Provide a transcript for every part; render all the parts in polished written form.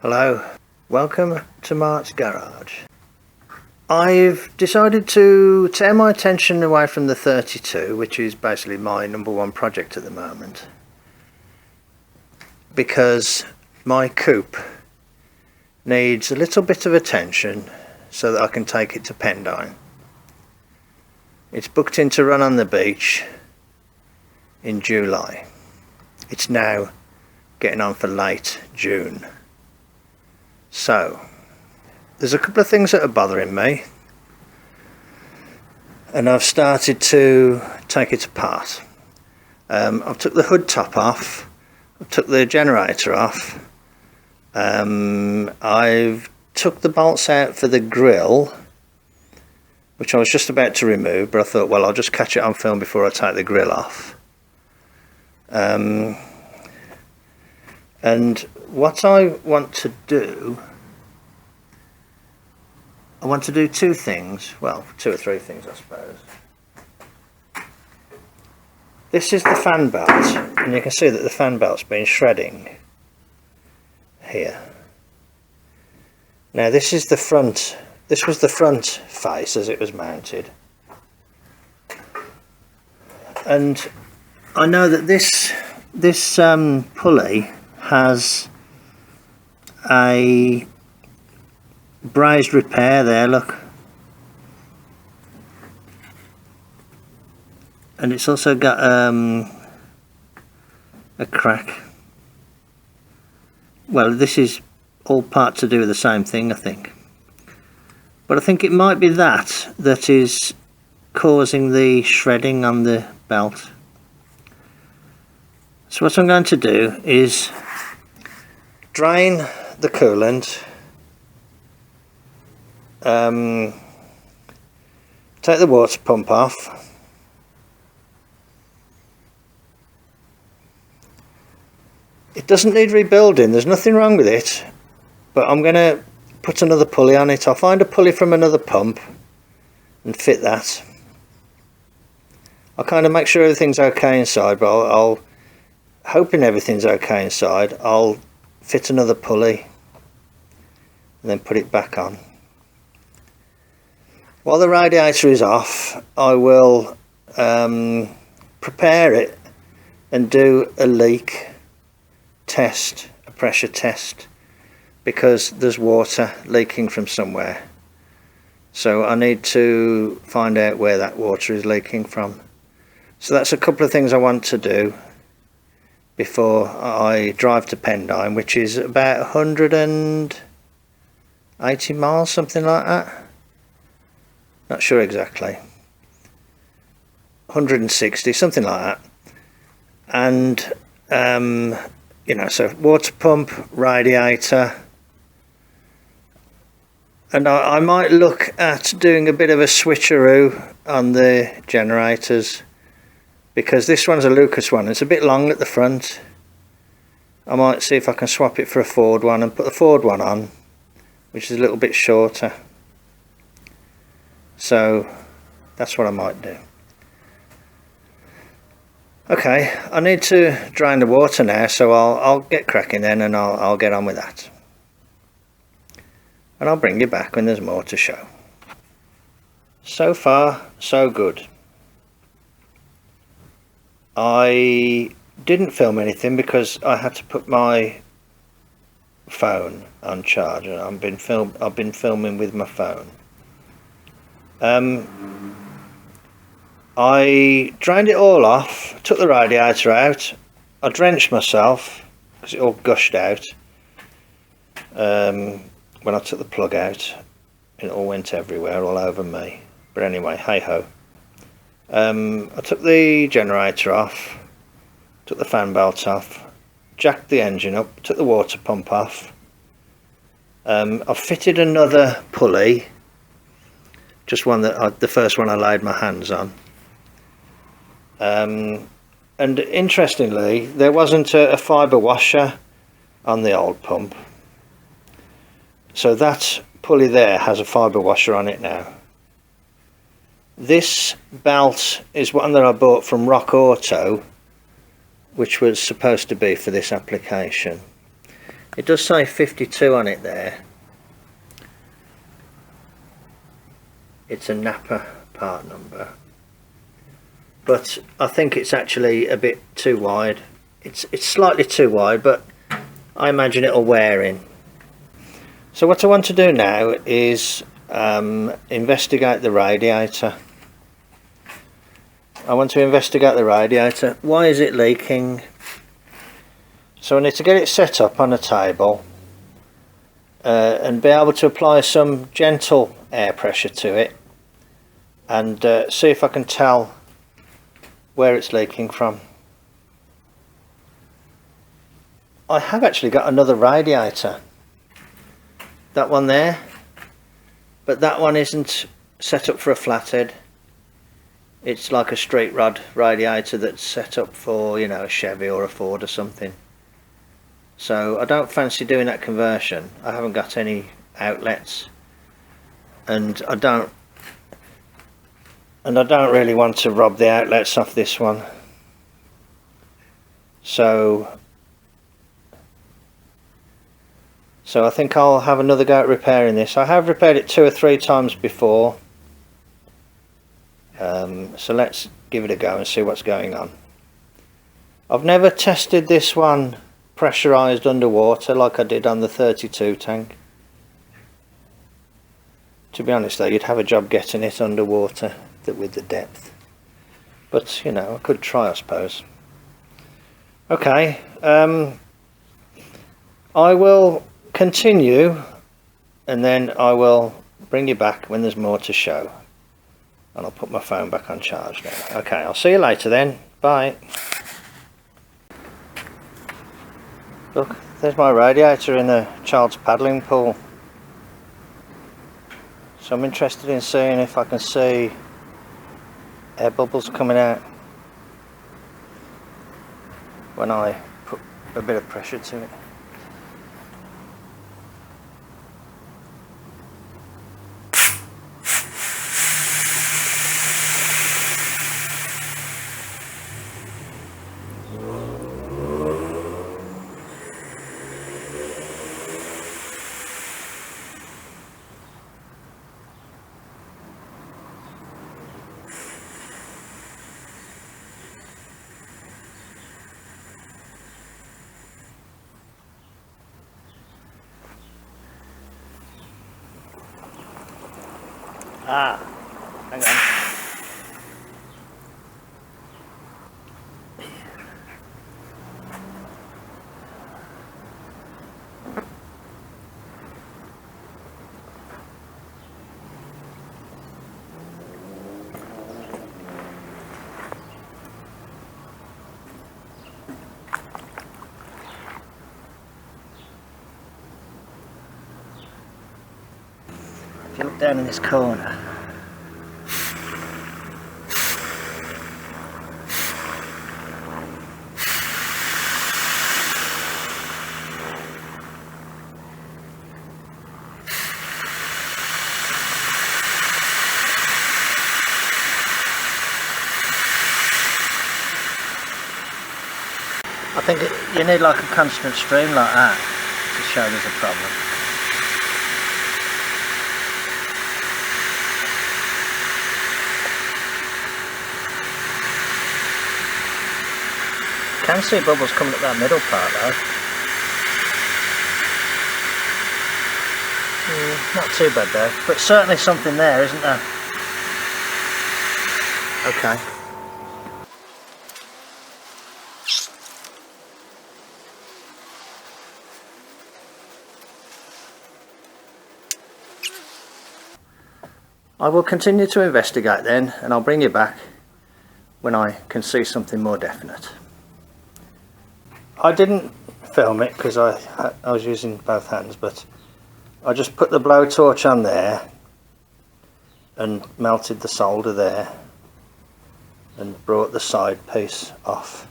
Hello, welcome to Mart's garage. I've decided to tear my attention away from the 32, which is basically my #1 project at the moment, because my Coupe needs a little bit of attention so that I can take it to Pendine. It's booked in to run on the beach in July. It's now getting on for late June. So there's a couple of things that are bothering me, and I've started to take it apart. I've took the hood top off, I've took the generator off, I've took the bolts out for the grill, which I was just about to remove, but I thought, well, I'll just catch it on film before I take the grill off. And what I want to do, two things, well, 2 or 3 things I suppose. This is the fan belt, and you can see that the fan belt's been shredding here. Now this is the front, this was the front face as it was mounted. And I know that this pulley has a brazed repair there, look, and it's also got a crack. Well, this is all part to do with the same thing, I think, but I think it might be that is causing the shredding on the belt. So what I'm going to do is drain the coolant, take the water pump off, it doesn't need rebuilding, there's nothing wrong with it, but I'm going to put another pulley on it. I'll find a pulley from another pump and fit that. I'll kind of make sure everything's okay inside, but I'll hoping everything's okay inside, I'll fit another pulley and then put it back on. While the radiator is off, I will prepare it and do a leak test, a pressure test, because there's water leaking from somewhere. So I need to find out where that water is leaking from. So that's a couple of things I want to do before I drive to Pendine, which is about 180 miles, something like that. Not sure exactly. 160, something like that. And you know, so water pump, radiator, and I might look at doing a bit of a switcheroo on the generators, because this one's a Lucas one, it's a bit long at the front. I might see if I can swap it for a Ford one and put the Ford one on, which is a little bit shorter. So that's what I might do. Okay, I need to drain the water now, so I'll get cracking then, and I'll get on with that. And I'll bring you back when there's more to show. So far, so good. I didn't film anything because I had to put my phone on charge, and I've been filming with my phone. I drained it all off, took the radiator out, I drenched myself because it all gushed out when I took the plug out. It all went everywhere, all over me, but anyway, hey ho. I took the generator off, took the fan belt off, jacked the engine up, took the water pump off. I've fitted another pulley, just one that the first one I laid my hands on. And interestingly, there wasn't a fibre washer on the old pump, so that pulley there has a fibre washer on it now. This belt is one that I bought from Rock Auto, which was supposed to be for this application. It does say 52 on it there. It's a Napa part number, but I think it's actually a bit too wide. It's slightly too wide, but I imagine it'll wear in. So what I want to do now is investigate the radiator. I want to investigate the radiator. Why is it leaking? So I need to get it set up on a table and be able to apply some gentle air pressure to it, and see if I can tell where it's leaking from. I have actually got another radiator, that one there, but that one isn't set up for a flathead. It's like a straight rod radiator that's set up for, you know, a Chevy or a Ford or something. So I don't fancy doing that conversion. I haven't got any outlets, and I don't really want to rob the outlets off this one. So I think I'll have another go at repairing this. I have repaired it 2 or 3 times before. So let's give it a go and see what's going on. I've never tested this one pressurized underwater like I did on the 32 tank. To be honest though, you'd have a job getting it underwater with the depth, but you know, I could try, I suppose. Okay, I will continue, and then I will bring you back when there's more to show, and I'll put my phone back on charge now. Okay, I'll see you later then. Bye. Look, there's my radiator in a child's paddling pool. So I'm interested in seeing if I can see air bubbles coming out when I put a bit of pressure to it. Ah, hang on. If you look down in this corner, I think you need like a constant stream like that to show there's a problem. You can see bubbles coming up that middle part though. Not too bad though, but certainly something there, isn't there? Okay. I will continue to investigate then, and I'll bring you back when I can see something more definite. I didn't film it because I was using both hands, but I just put the blowtorch on there and melted the solder there and brought the side piece off.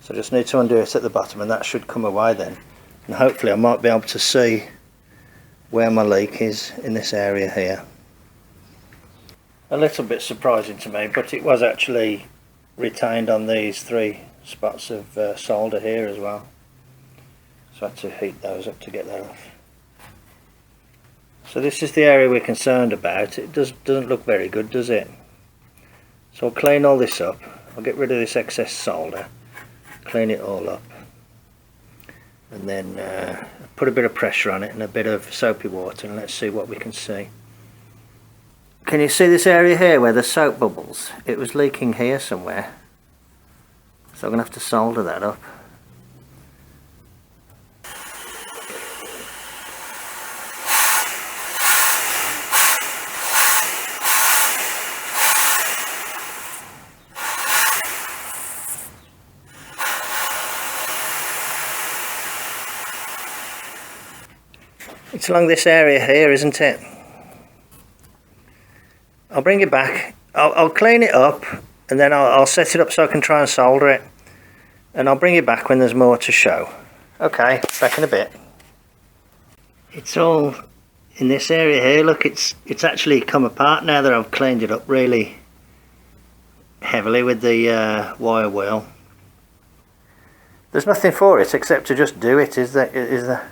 So I just need to undo it at the bottom, and that should come away then, and hopefully I might be able to see where my leak is in this area here. A little bit surprising to me, but it was actually retained on these 3 spots of solder here as well. So I had to heat those up to get that off. So this is the area we're concerned about. It doesn't look very good, does it? So I'll clean all this up. I'll get rid of this excess solder, clean it all up, and then put a bit of pressure on it and a bit of soapy water, and let's see what we can see. Can you see this area here where the soap bubbles? It was leaking here somewhere, so I'm going to have to solder that up. It's along this area here, isn't it? I'll bring it back. I'll clean it up, and then I'll set it up so I can try and solder it. And I'll bring it back when there's more to show. Okay, back in a bit. It's all in this area here. Look, it's actually come apart now that I've cleaned it up really heavily with the wire wheel. There's nothing for it except to just do it, is there?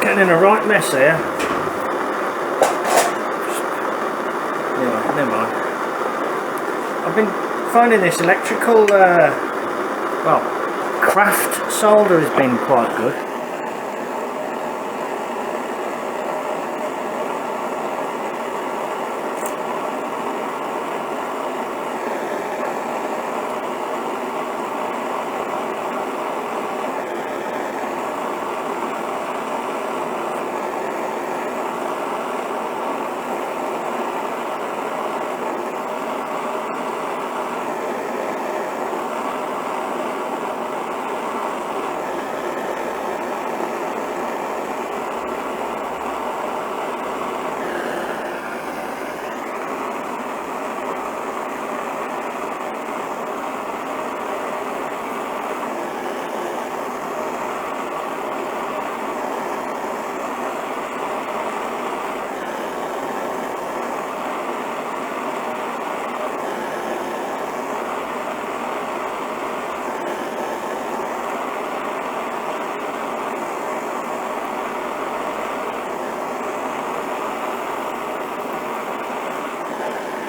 Getting in a right mess here. Anyway, never mind. I've been finding this electrical, well, craft solder has been quite good.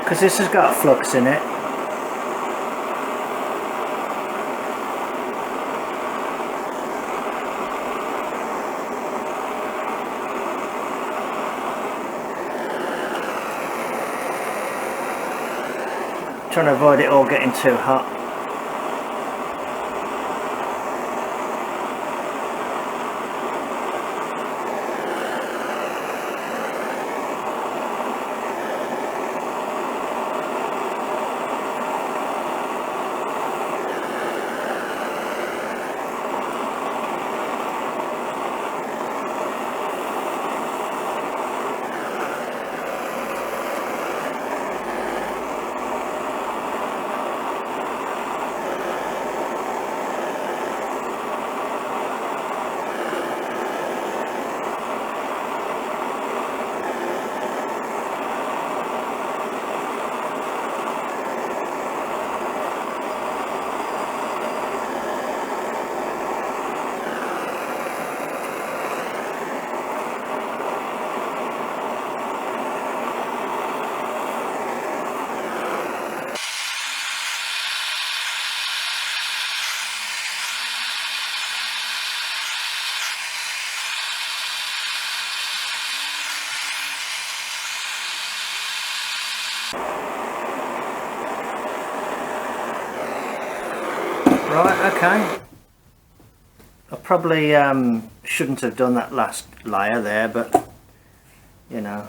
Because this has got flux in it. Trying to avoid it all getting too hot. Right, okay. I probably shouldn't have done that last layer there, but you know,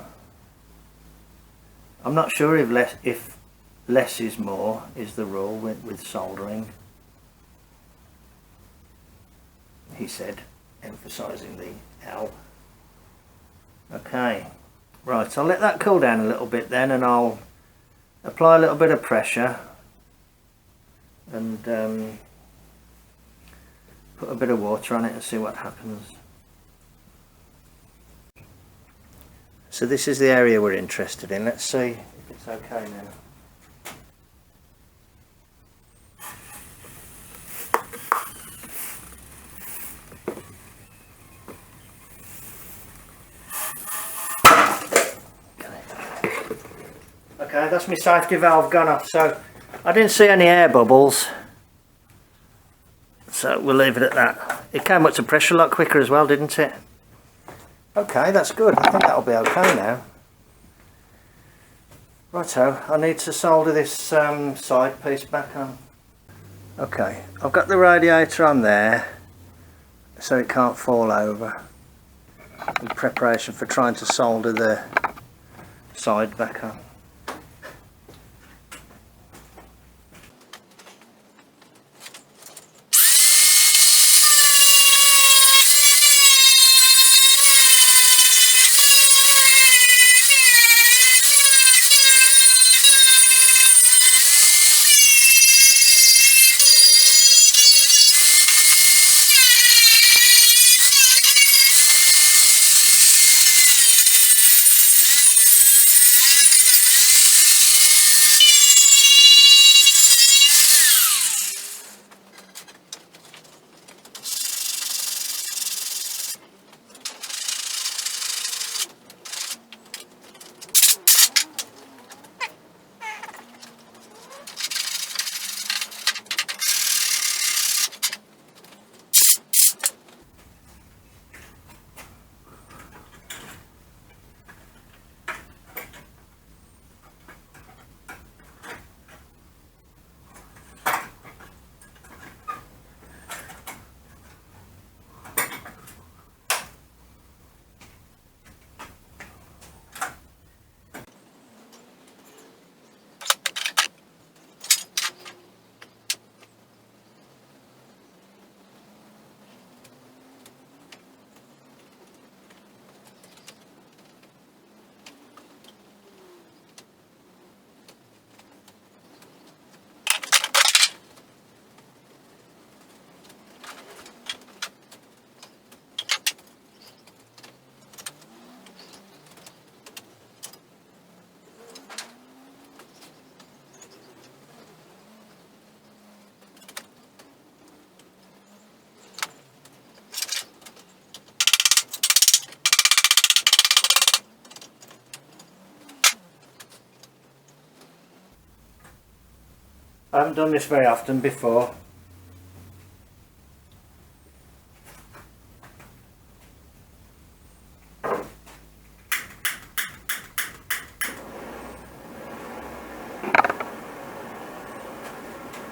I'm not sure if less is more is the rule with soldering, he said, emphasising the L. Okay, right, I'll let that cool down a little bit then, and I'll apply a little bit of pressure and put a bit of water on it and see what happens. So this is the area we're interested in. Let's see if it's okay now. Okay, that's my safety valve gone off, so I didn't see any air bubbles, so we'll leave it at that. It came up to pressure a lot quicker as well, didn't it? Okay, that's good. I think that'll be okay now. Righto, I need to solder this side piece back on. Okay, I've got the radiator on there so it can't fall over, in preparation for trying to solder the side back on. I haven't done this very often before.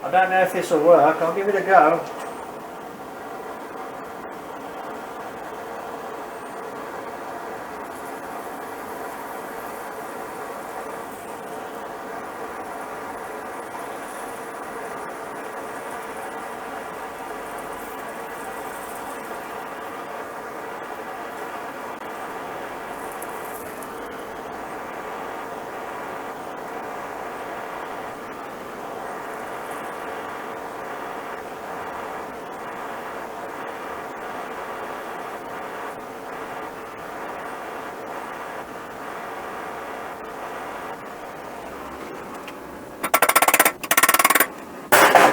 I don't know if this will work. I'll give it a go.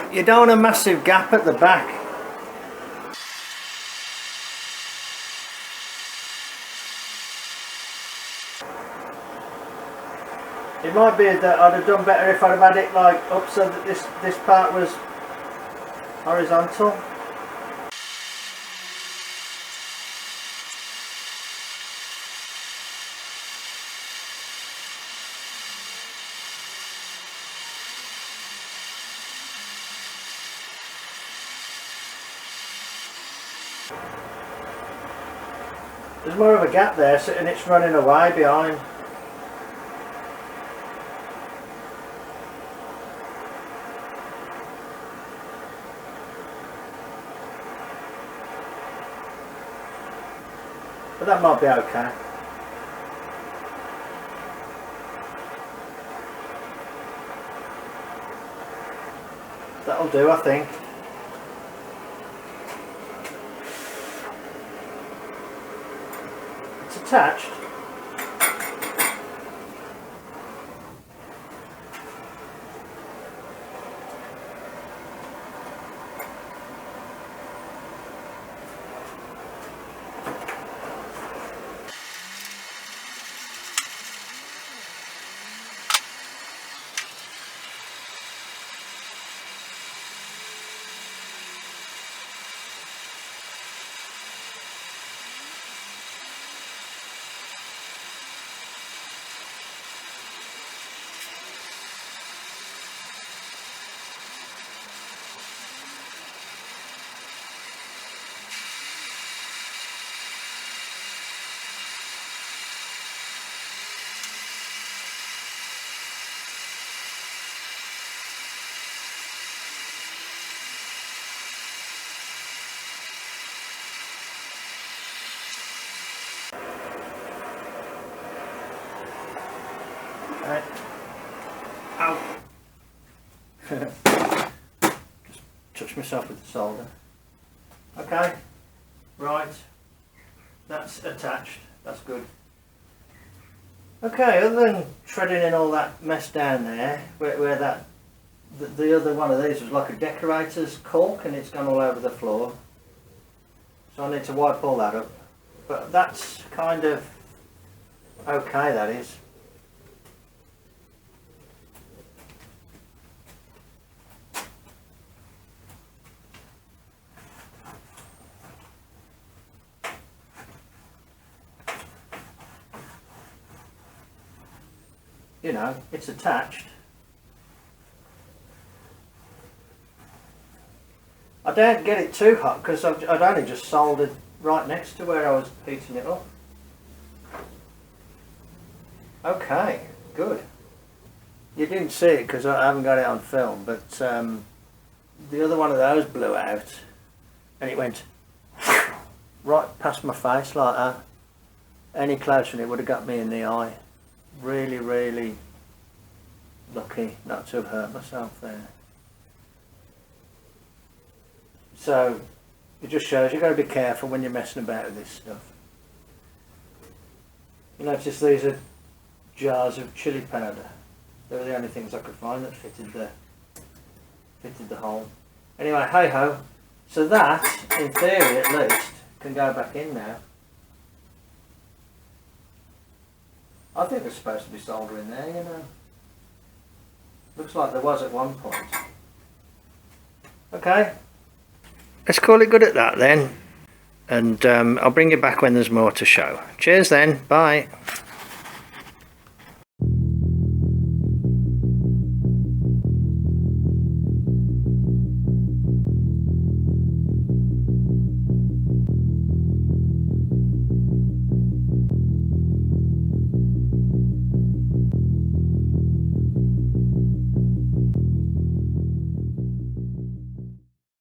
You don't want a massive gap at the back. It might be that I'd have done better if I'd have had it like up so that this part was horizontal. There's more of a gap there, so, and it's running away behind. But that might be okay. That'll do, I think. It's attached. touch myself with the solder. Okay, right, that's attached, that's good. Okay, other than treading in all that mess down there, where that the other one of these was like a decorator's cork and it's gone all over the floor. So I need to wipe all that up. But that's kind of okay, that is. You know, it's attached. I don't get it too hot because I'd only just soldered right next to where I was heating it up. Okay, good. You didn't see it because I haven't got it on film, but the other one of those blew out and it went right past my face like that. Any closer and it would have got me in the eye. Really, really lucky not to have hurt myself there. So it just shows you've got to be careful when you're messing about with this stuff. You notice these are jars of chili powder. They were the only things I could find that fitted the hole. Anyway, hey ho. So that, in theory at least, can go back in now. I think there's supposed to be solder in there, you know. Looks like there was at one point. Okay. Let's call it good at that then. And I'll bring you back when there's more to show. Cheers then. Bye.